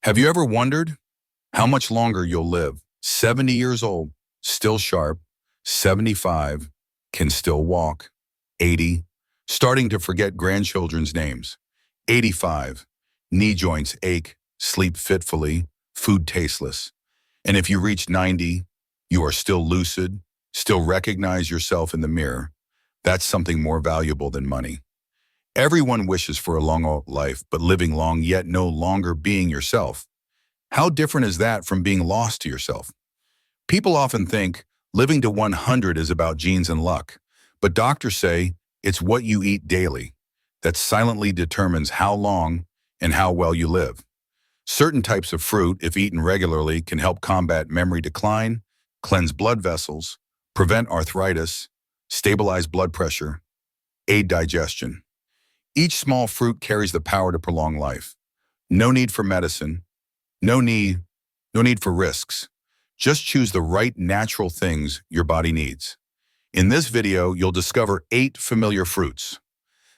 Have you ever wondered how much longer you'll live? 70 years old, still sharp. 75, can still walk. 80, starting to forget grandchildren's names. 85, knee joints ache, sleep fitfully, food tasteless. And if you reach 90, you are still lucid, still recognize yourself in the mirror. That's something more valuable than money. Everyone wishes for a long old life, but living long yet no longer being yourself. How different is that from being lost to yourself? People often think living to 100 is about genes and luck, but doctors say it's what you eat daily that silently determines how long and how well you live. Certain types of fruit, if eaten regularly, can help combat memory decline, cleanse blood vessels, prevent arthritis, stabilize blood pressure, aid digestion. Each small fruit carries the power to prolong life. No need for medicine, no need for risks. Just choose the right natural things your body needs. In this video, you'll discover 8 familiar fruits,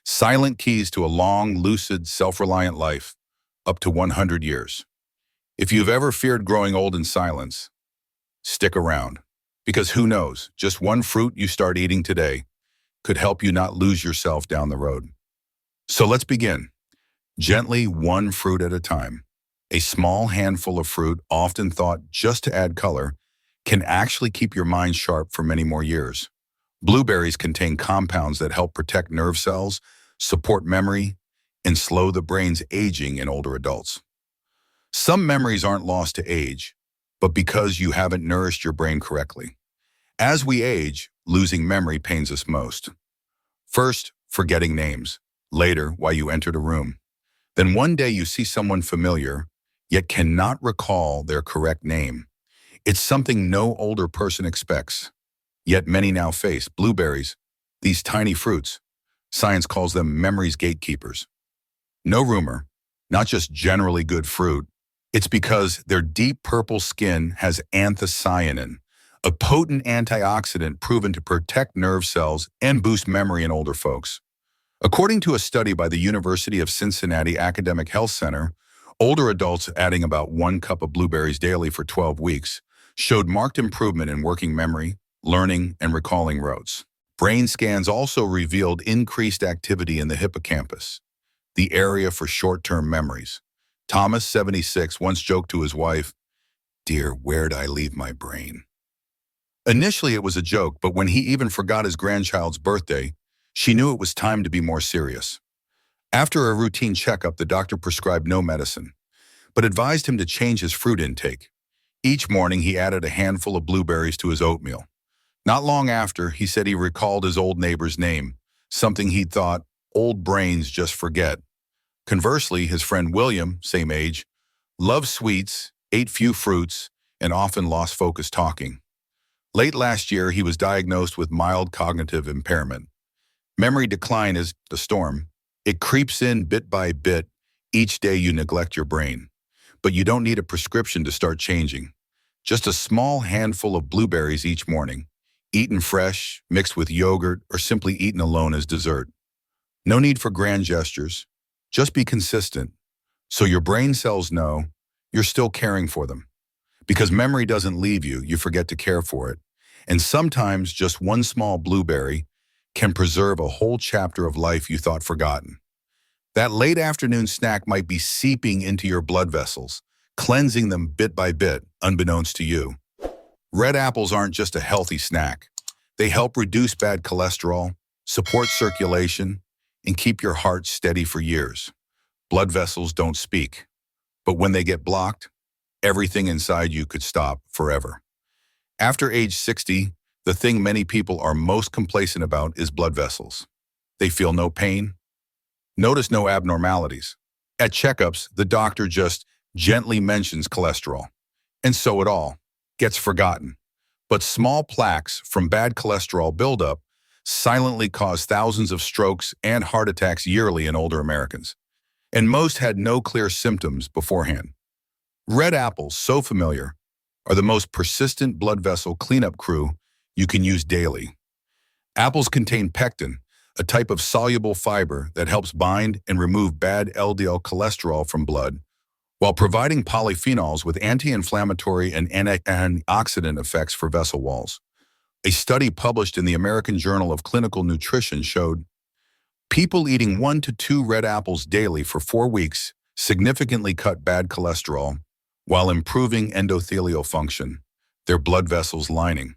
silent keys to a long, lucid, self-reliant life, up to 100 years. If you've ever feared growing old in silence, stick around. Because who knows, just one fruit you start eating today could help you not lose yourself down the road. So let's begin. Gently, one fruit at a time. A small handful of fruit, often thought just to add color, can actually keep your mind sharp for many more years. Blueberries contain compounds that help protect nerve cells, support memory, and slow the brain's aging in older adults. Some memories aren't lost to age, but because you haven't nourished your brain correctly. As we age, losing memory pains us most. First, forgetting names. Later, why you entered a room. Then one day you see someone familiar, yet cannot recall their correct name. It's something no older person expects, yet many now face. Blueberries, these tiny fruits. Science calls them memory's gatekeepers. No rumor, not just generally good fruit. It's because their deep purple skin has anthocyanin, a potent antioxidant proven to protect nerve cells and boost memory in older folks. According to a study by the University of Cincinnati Academic Health Center, older adults adding about 1 cup of blueberries daily for 12 weeks showed marked improvement in working memory, learning, and recalling rotes. Brain scans also revealed increased activity in the hippocampus, the area for short-term memories. Thomas, 76, once joked to his wife, "Dear, where'd I leave my brain?" Initially, it was a joke, but when he even forgot his grandchild's birthday, she knew it was time to be more serious. After a routine checkup, the doctor prescribed no medicine, but advised him to change his fruit intake. Each morning, he added a handful of blueberries to his oatmeal. Not long after, he said he recalled his old neighbor's name, something he'd thought old brains just forget. Conversely, his friend William, same age, loved sweets, ate few fruits, and often lost focus talking. Late last year, he was diagnosed with mild cognitive impairment. Memory decline is the storm. It creeps in bit by bit each day you neglect your brain. But you don't need a prescription to start changing. Just a small handful of blueberries each morning, eaten fresh, mixed with yogurt, or simply eaten alone as dessert. No need for grand gestures. Just be consistent, so your brain cells know you're still caring for them. Because memory doesn't leave you, you forget to care for it. And sometimes just one small blueberry can preserve a whole chapter of life you thought forgotten. That late afternoon snack might be seeping into your blood vessels, cleansing them bit by bit, unbeknownst to you. Red apples aren't just a healthy snack. They help reduce bad cholesterol, support circulation, and keep your heart steady for years. Blood vessels don't speak, but when they get blocked, everything inside you could stop forever. After age 60, the thing many people are most complacent about is blood vessels. They feel no pain, notice no abnormalities. At checkups, the doctor just gently mentions cholesterol, and so it all gets forgotten. But small plaques from bad cholesterol buildup silently cause thousands of strokes and heart attacks yearly in older Americans. And most had no clear symptoms beforehand. Red apples, so familiar, are the most persistent blood vessel cleanup crew you can use daily. Apples contain pectin, a type of soluble fiber that helps bind and remove bad LDL cholesterol from blood while providing polyphenols with anti-inflammatory and antioxidant effects for vessel walls. A study published in the American Journal of Clinical Nutrition showed people eating 1 to 2 red apples daily for 4 weeks significantly cut bad cholesterol while improving endothelial function, their blood vessels lining.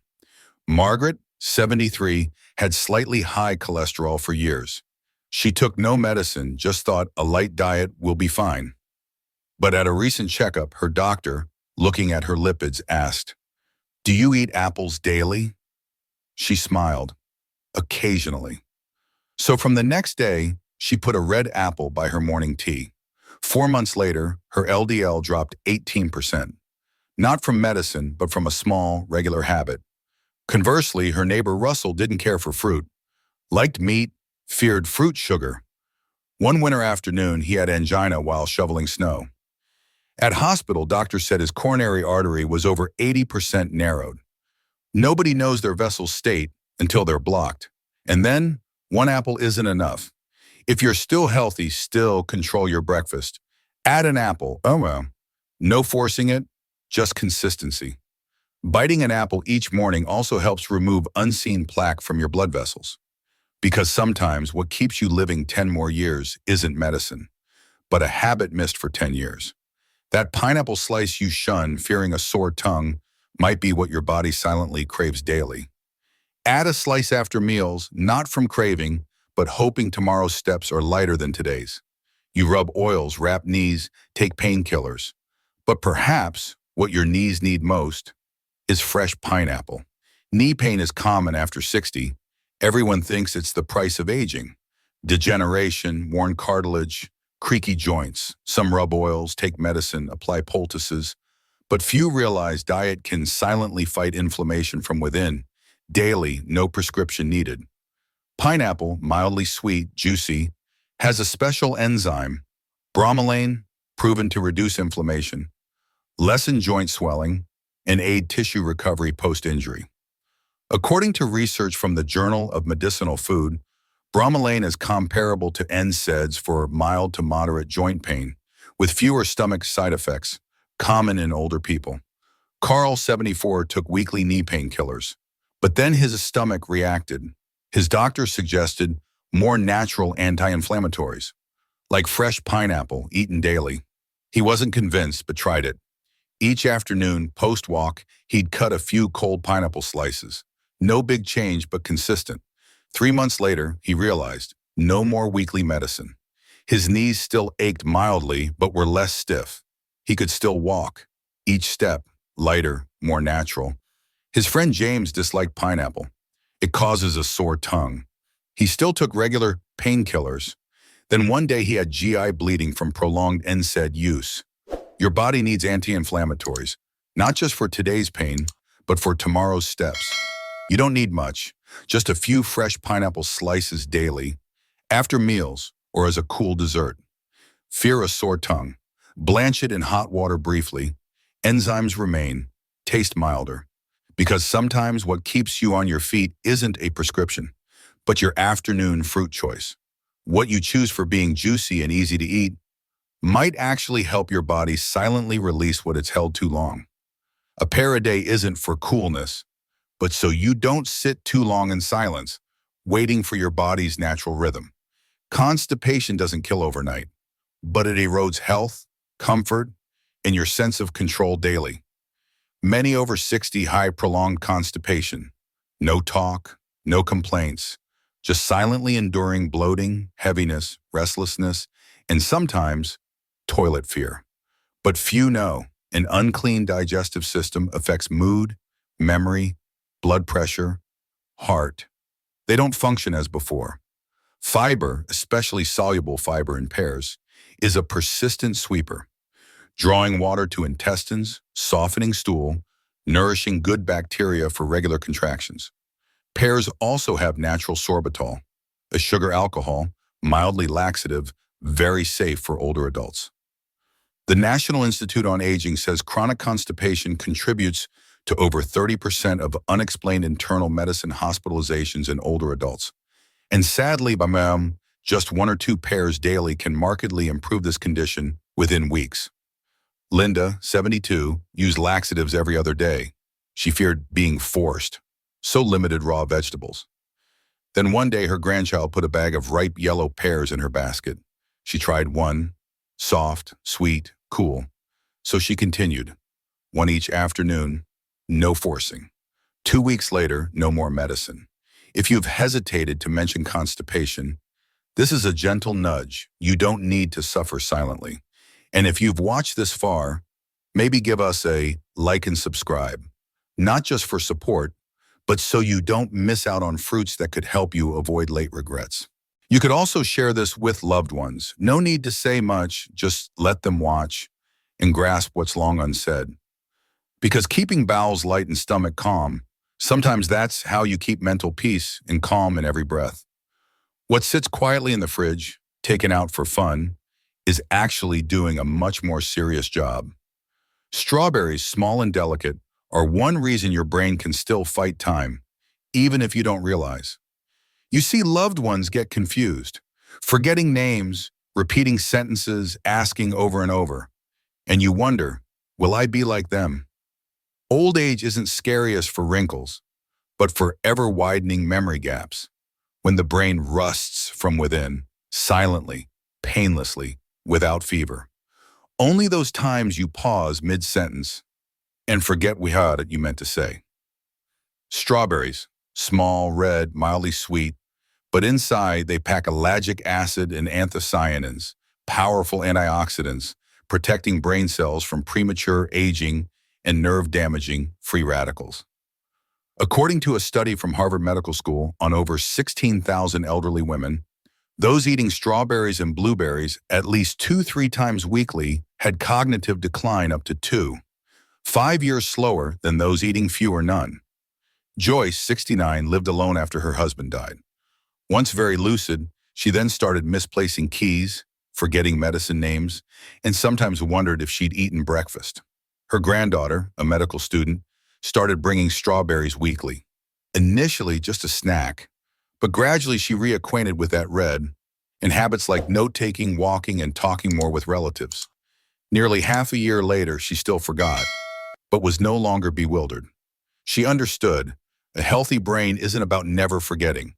Margaret, 73, had slightly high cholesterol for years. She took no medicine, just thought a light diet will be fine. But at a recent checkup, her doctor, looking at her lipids, asked, "Do you eat apples daily?" She smiled. "Occasionally." So from the next day, she put a red apple by her morning tea. 4 months later, her LDL dropped 18%. Not from medicine, but from a small, regular habit. Conversely, her neighbor Russell didn't care for fruit, liked meat, feared fruit sugar. One winter afternoon, he had angina while shoveling snow. At hospital, doctors said his coronary artery was over 80% narrowed. Nobody knows their vessel's state until they're blocked. And then, one apple isn't enough. If you're still healthy, still control your breakfast. Add an apple. Oh well. No forcing it, just consistency. Biting an apple each morning also helps remove unseen plaque from your blood vessels. Because sometimes what keeps you living 10 more years isn't medicine, but a habit missed for 10 years. That pineapple slice you shun, fearing a sore tongue, might be what your body silently craves daily. Add a slice after meals, not from craving, but hoping tomorrow's steps are lighter than today's. You rub oils, wrap knees, take painkillers. But perhaps what your knees need most is fresh pineapple. Knee pain is common after 60. Everyone thinks it's the price of aging. Degeneration, worn cartilage, creaky joints. Some rub oils, take medicine, apply poultices. But few realize diet can silently fight inflammation from within. Daily, no prescription needed. Pineapple, mildly sweet, juicy, has a special enzyme, bromelain, proven to reduce inflammation, lessen joint swelling, and aid tissue recovery post-injury. According to research from the Journal of Medicinal Food, bromelain is comparable to NSAIDs for mild to moderate joint pain, with fewer stomach side effects, common in older people. Carl, 74, took weekly knee painkillers, but then his stomach reacted. His doctor suggested more natural anti-inflammatories, like fresh pineapple eaten daily. He wasn't convinced, but tried it. Each afternoon, post-walk, he'd cut a few cold pineapple slices. No big change, but consistent. 3 months later, he realized no more weekly medicine. His knees still ached mildly, but were less stiff. He could still walk, each step lighter, more natural. His friend James disliked pineapple. It causes a sore tongue. He still took regular painkillers. Then one day he had GI bleeding from prolonged NSAID use. Your body needs anti-inflammatories, not just for today's pain, but for tomorrow's steps. You don't need much, just a few fresh pineapple slices daily, after meals, or as a cool dessert. Fear a sore tongue. Blanch it in hot water briefly. Enzymes remain. Taste milder. Because sometimes what keeps you on your feet isn't a prescription, but your afternoon fruit choice. What you choose for being juicy and easy to eat might actually help your body silently release what it's held too long. A pear a day isn't for coolness, but so you don't sit too long in silence, waiting for your body's natural rhythm. Constipation doesn't kill overnight, but it erodes health, comfort, and your sense of control daily. Many over 60 high prolonged constipation. No talk, no complaints, just silently enduring bloating, heaviness, restlessness, and sometimes toilet fear. But few know an unclean digestive system affects mood, memory, blood pressure, heart. They don't function as before. Fiber, especially soluble fiber in pears, is a persistent sweeper, drawing water to intestines, softening stool, nourishing good bacteria for regular contractions. Pears also have natural sorbitol, a sugar alcohol, mildly laxative, very safe for older adults. The National Institute on Aging says chronic constipation contributes to over 30% of unexplained internal medicine hospitalizations in older adults. And sadly, just 1 or 2 pears daily can markedly improve this condition within weeks. Linda, 72, used laxatives every other day. She feared being forced. So limited raw vegetables. Then one day her grandchild put a bag of ripe yellow pears in her basket. She tried one, soft, sweet, cool. So she continued, one each afternoon, no forcing. 2 weeks later, no more medicine. If you've hesitated to mention constipation, this is a gentle nudge. You don't need to suffer silently. And if you've watched this far, maybe give us a like and subscribe. Not just for support, but so you don't miss out on fruits that could help you avoid late regrets. You could also share this with loved ones. No need to say much, just let them watch and grasp what's long unsaid. Because keeping bowels light and stomach calm, sometimes that's how you keep mental peace and calm in every breath. What sits quietly in the fridge, taken out for fun, is actually doing a much more serious job. Strawberries, small and delicate, are one reason your brain can still fight time, even if you don't realize. You see loved ones get confused, forgetting names, repeating sentences, asking over and over. And you wonder, will I be like them? Old age isn't scariest for wrinkles, but for ever-widening memory gaps, when the brain rusts from within, silently, painlessly, without fever. Only those times you pause mid-sentence and forget what you meant to say. Strawberries, small, red, mildly sweet, but inside they pack ellagic acid and anthocyanins, powerful antioxidants, protecting brain cells from premature aging and nerve-damaging free radicals. According to a study from Harvard Medical School on over 16,000 elderly women, those eating strawberries and blueberries at least 2-3 times weekly had cognitive decline up to 5 years slower than those eating few or none. Joyce, 69, lived alone after her husband died. Once very lucid, she then started misplacing keys, forgetting medicine names, and sometimes wondered if she'd eaten breakfast. Her granddaughter, a medical student, started bringing strawberries weekly. Initially just a snack, but gradually she reacquainted with that red and habits like note-taking, walking, and talking more with relatives. Nearly half a year later, she still forgot, but was no longer bewildered. She understood a healthy brain isn't about never forgetting,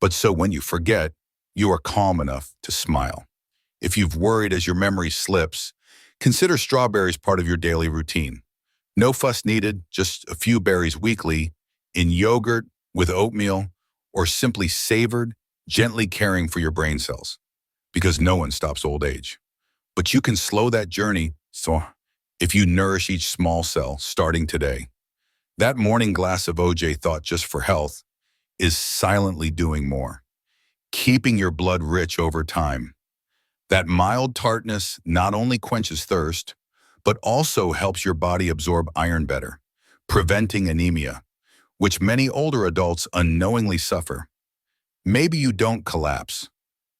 but so when you forget, you are calm enough to smile. If you've worried as your memory slips, consider strawberries part of your daily routine. No fuss needed, just a few berries weekly, in yogurt, with oatmeal, or simply savored, gently caring for your brain cells. Because no one stops old age. But you can slow that journey if you nourish each small cell starting today. That morning glass of OJ thought just for health is silently doing more, keeping your blood rich over time. That mild tartness not only quenches thirst, but also helps your body absorb iron better, preventing anemia, which many older adults unknowingly suffer. Maybe you don't collapse,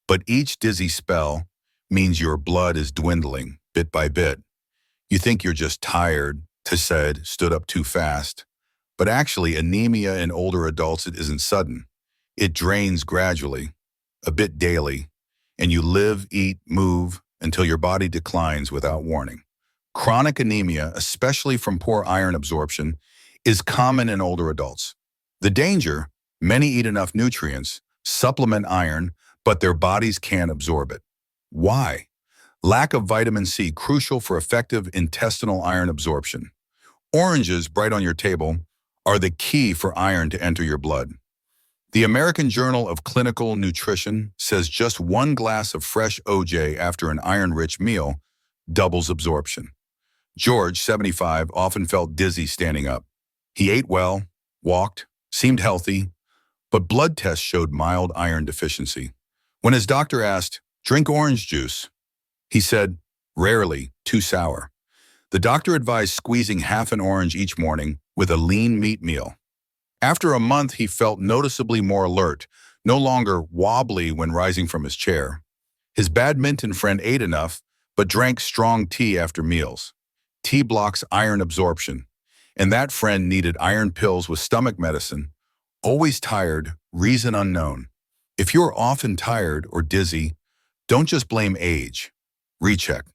but each dizzy spell means your blood is dwindling bit by bit. You think you're just tired, stood up too fast, but actually anemia in older adults isn't sudden. It drains gradually, a bit daily, and you live, eat, move until your body declines without warning. Chronic anemia, especially from poor iron absorption, is common in older adults. The danger, many eat enough nutrients, supplement iron, but their bodies can't absorb it. Why? Lack of vitamin C, crucial for effective intestinal iron absorption. Oranges, bright on your table, are the key for iron to enter your blood. The American Journal of Clinical Nutrition says just one glass of fresh OJ after an iron-rich meal doubles absorption. George, 75, often felt dizzy standing up. He ate well, walked, seemed healthy, but blood tests showed mild iron deficiency. When his doctor asked, "Drink orange juice," he said, "Rarely, too sour." The doctor advised squeezing half an orange each morning with a lean meat meal. After a month, he felt noticeably more alert, no longer wobbly when rising from his chair. His badminton friend ate enough, but drank strong tea after meals. Tea blocks iron absorption, and that friend needed iron pills with stomach medicine. Always tired, reason unknown. If you're often tired or dizzy, don't just blame age. Recheck.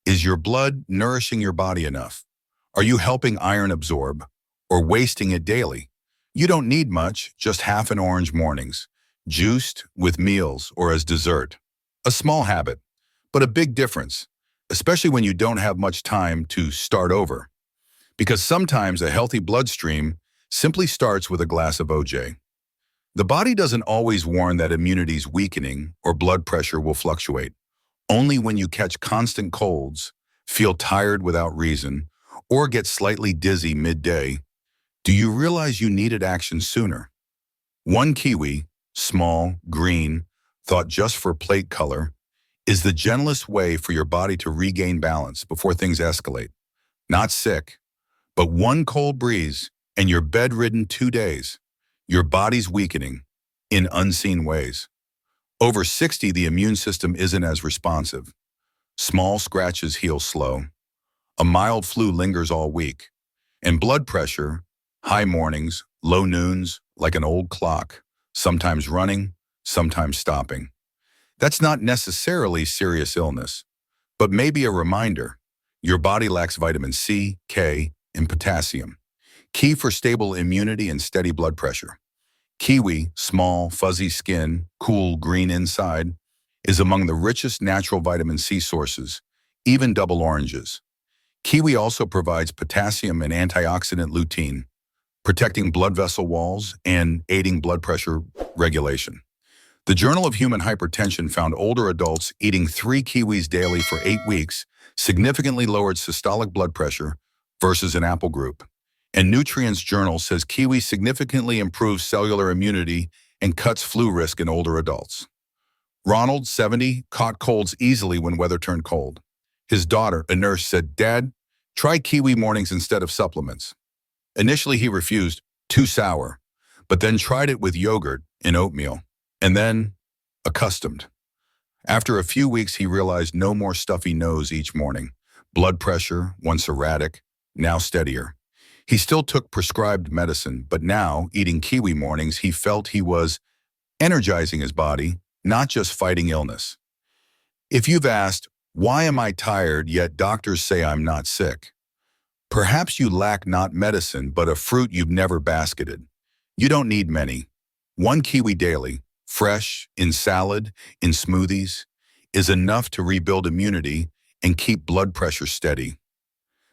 Is your blood nourishing your body enough? Are you helping iron absorb or wasting it daily? You don't need much, just half an orange mornings, juiced with meals or as dessert. A small habit, but a big difference, especially when you don't have much time to start over. Because sometimes a healthy bloodstream simply starts with a glass of OJ. The body doesn't always warn that immunity's weakening or blood pressure will fluctuate. Only when you catch constant colds, feel tired without reason, or get slightly dizzy midday, do you realize you needed action sooner. One kiwi, small, green, thought just for plate color, is the gentlest way for your body to regain balance before things escalate. Not sick, but one cold breeze and you're bedridden 2 days. Your body's weakening in unseen ways. Over 60, the immune system isn't as responsive. Small scratches heal slow. A mild flu lingers all week. And blood pressure, high mornings, low noons, like an old clock, sometimes running, sometimes stopping. That's not necessarily serious illness, but maybe a reminder. Your body lacks vitamin C, K, and potassium, key for stable immunity and steady blood pressure. Kiwi, small, fuzzy skin, cool green inside, is among the richest natural vitamin C sources, even double oranges. Kiwi also provides potassium and antioxidant lutein, protecting blood vessel walls and aiding blood pressure regulation. The Journal of Human Hypertension found older adults eating 3 kiwis daily for 8 weeks significantly lowered systolic blood pressure versus an apple group. And Nutrients Journal says kiwi significantly improves cellular immunity and cuts flu risk in older adults. Ronald, 70, caught colds easily when weather turned cold. His daughter, a nurse, said, "Dad, try kiwi mornings instead of supplements." Initially, he refused, too sour, but then tried it with yogurt and oatmeal, and then accustomed. After a few weeks, he realized no more stuffy nose each morning. Blood pressure, once erratic, now steadier. He still took prescribed medicine, but now, eating kiwi mornings, he felt he was energizing his body, not just fighting illness. If you've asked, "Why am I tired yet doctors say I'm not sick?" Perhaps you lack not medicine, but a fruit you've never basketed. You don't need many. One kiwi daily, fresh, in salad, in smoothies, is enough to rebuild immunity and keep blood pressure steady.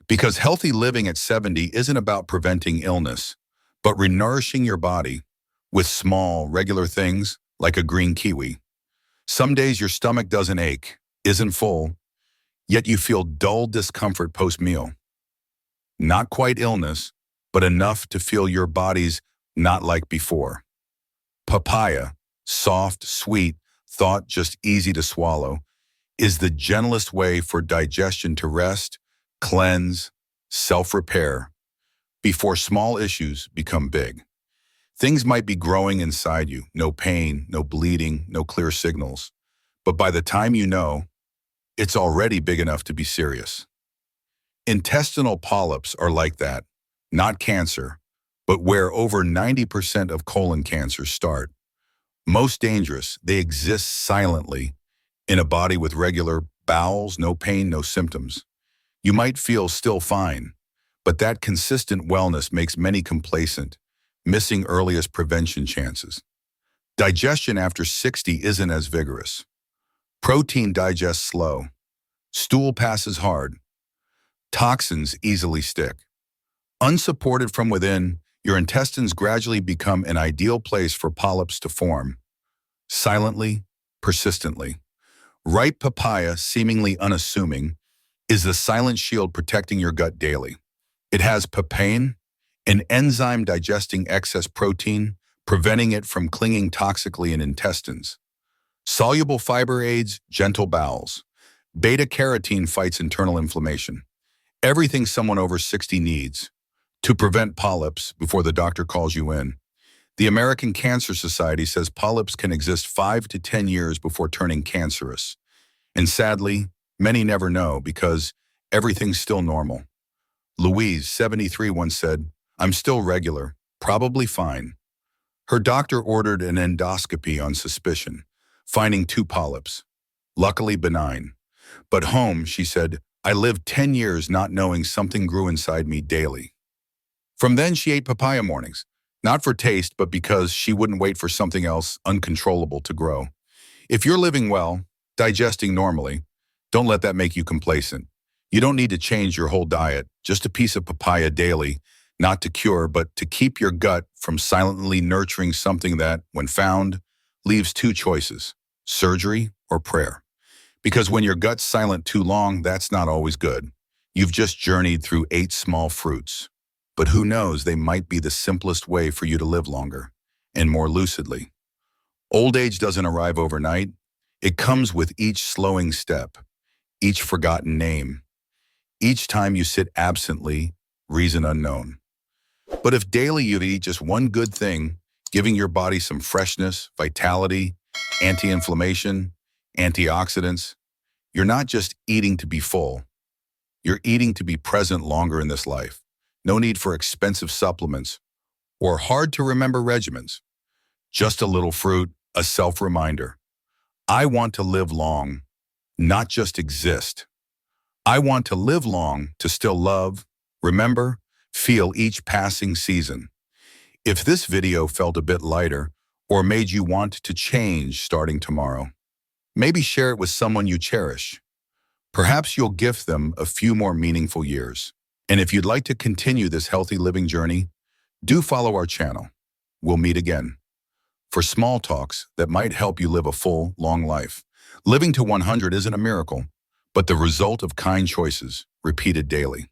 Because healthy living at 70 isn't about preventing illness, but renourishing your body with small, regular things like a green kiwi. Some days your stomach doesn't ache, isn't full, yet you feel dull discomfort post-meal. Not quite illness, but enough to feel your body's not like before. Papaya, soft, sweet, thought just easy to swallow, is the gentlest way for digestion to rest, cleanse, self-repair, before small issues become big. Things might be growing inside you, no pain, no bleeding, no clear signals. But by the time you know, it's already big enough to be serious. Intestinal polyps are like that, not cancer, but where over 90% of colon cancers start. Most dangerous, they exist silently in a body with regular bowels, no pain, no symptoms. You might feel still fine, but that consistent wellness makes many complacent, missing earliest prevention chances. Digestion after 60 isn't as vigorous. Protein digests slow. Stool passes hard. Toxins easily stick. Unsupported from within, your intestines gradually become an ideal place for polyps to form. Silently, persistently. Ripe papaya, seemingly unassuming, is the silent shield protecting your gut daily. It has papain, an enzyme digesting excess protein, preventing it from clinging toxically in intestines. Soluble fiber aids gentle bowels. Beta-carotene fights internal inflammation. Everything someone over 60 needs to prevent polyps before the doctor calls you in. The American Cancer Society says polyps can exist 5 to 10 years before turning cancerous. And sadly, many never know because everything's still normal. Louise, 73, once said, "I'm still regular, probably fine." Her doctor ordered an endoscopy on suspicion, finding 2 polyps, luckily benign. But home, she said, I lived 10 years not knowing something grew inside me daily. From then, she ate papaya mornings, not for taste, but because she wouldn't wait for something else uncontrollable to grow. If you're living well, digesting normally, don't let that make you complacent. You don't need to change your whole diet, just a piece of papaya daily, not to cure, but to keep your gut from silently nurturing something that, when found, leaves two choices: surgery or prayer. Because when your gut's silent too long, that's not always good. You've just journeyed through 8 small fruits. But who knows, they might be the simplest way for you to live longer and more lucidly. Old age doesn't arrive overnight. It comes with each slowing step, each forgotten name, each time you sit absently, reason unknown. But if daily you eat just one good thing, giving your body some freshness, vitality, anti-inflammation, antioxidants, you're not just eating to be full. You're eating to be present longer in this life. No need for expensive supplements or hard-to-remember regimens. Just a little fruit, a self-reminder. I want to live long, not just exist. I want to live long to still love, remember, feel each passing season. If this video felt a bit lighter or made you want to change starting tomorrow, maybe share it with someone you cherish. Perhaps you'll gift them a few more meaningful years. And if you'd like to continue this healthy living journey, do follow our channel. We'll meet again for small talks that might help you live a full, long life. Living to 100 isn't a miracle, but the result of kind choices repeated daily.